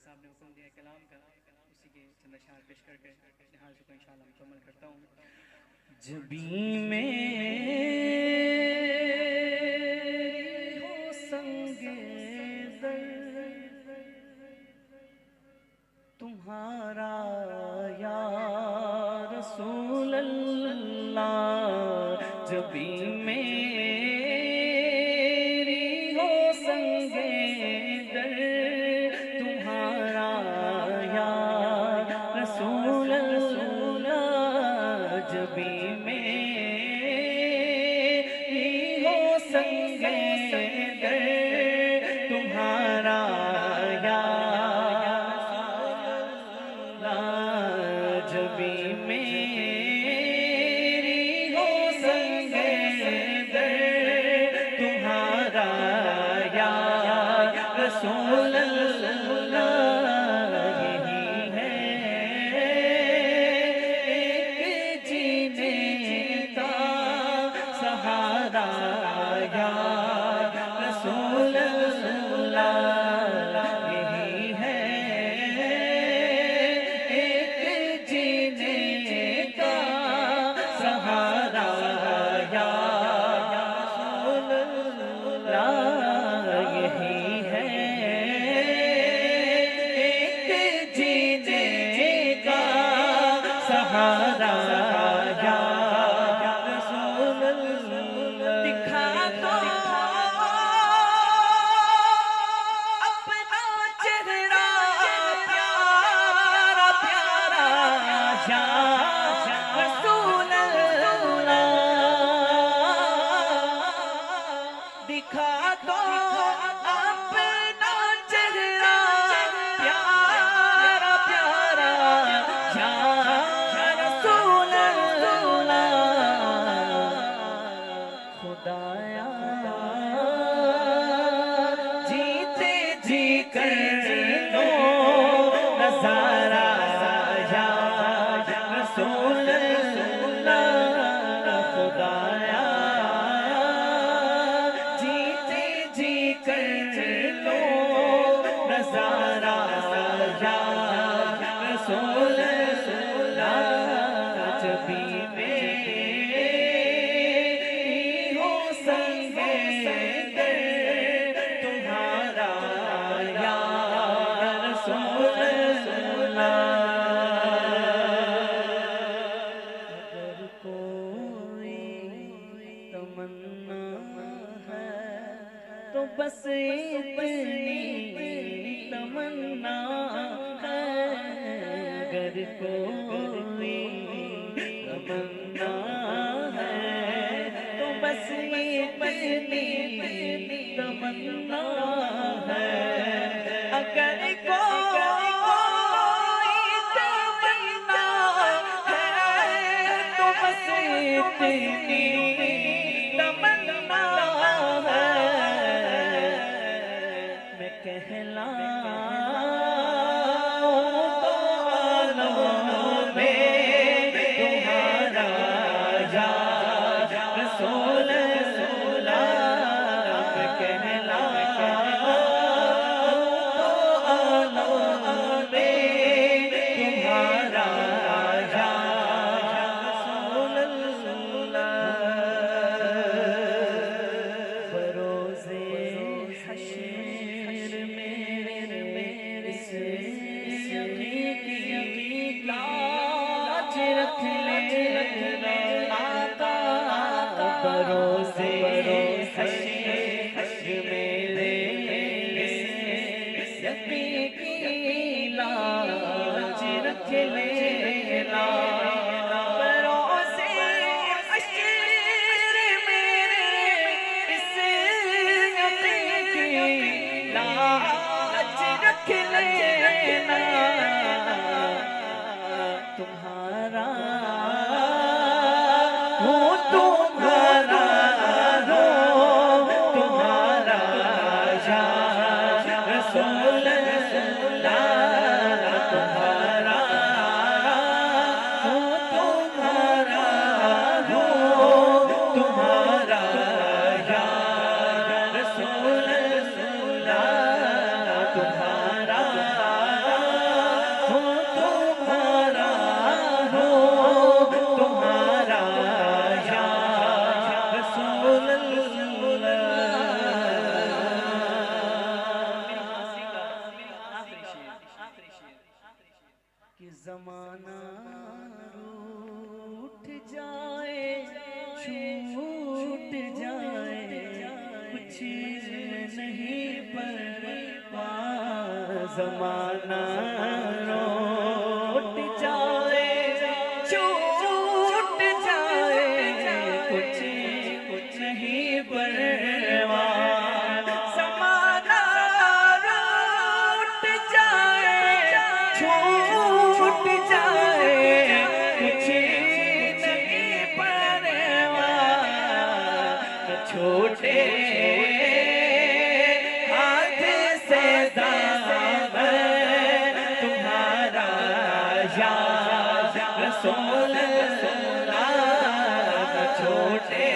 साहब ने हुक्म दिया कलाम का, उसी के चंद अशआर पेश करके निहाल को इंशाअल्लाह मुकम्मल करता हूँ। जबी में हो संगे दर तुम्हारा या रसूल अल्लाह, जबी मेरी हो संगे दर तुम्हारा या रसूल अल्लाह, जबी मेरी हो संगे दर तुम्हारा या जबी मेरी हो संगे दर तुम्हारा या रसूल अल्लाह, यही है एक जीने का सहारा या रसूल अल्लाह, यही है सहारा या रसूल अल्लाह, यही है एक जीने का सहारा या रसूल अल्लाह। दिखा दो अपना चेहरा प्यारा प्यारा या दिखा दो अपना चेहरा प्यारा प्यारा या रसूल अल्लाह, खुदाया जीते जी कर लो नज़ारा या रसूल अल्लाह, खुदाया कर लो नज़ारा या रसूल अल्लाह, जबी मेरी हो संगे दर तुम्हारा या रसूल अल्लाह। अगर कोई तमन्ना है तो बस इतनी तमन्ना है, अगर कोई तमन्ना है तो बस इतनी तमन्ना है, अगर कोई तमन्ना है तो बस इतनी तमन्ना है, कहलाऊं तो आलम में तुम्हारा या रसूल अल्लाह, कहलाऊं तो आलम में तुम्हारा या रसूल अल्लाह। बरोज़े हश्र लाज रख ले आका, बरोज़े हश्र मेरे यकी की लाज रख ले, बरोज़े हश्र मेरे इस यकी की लाज रख लेना, तुम्हारा हो तुम्हारा हो तुम्हारा या रसूल अल्लाह, तुम्हारा हो जमाना रूठ जाए छूट जाए कुछ नहीं परवाह, जमाना रूठ जाए छूट जाए कुछ नहीं परवाह, जमाना रूठ जाए छूट जाए कुछ नहीं परवाह, छोटे हाथ से दामन तुम्हारा या रसूल अल्लाह, छोटे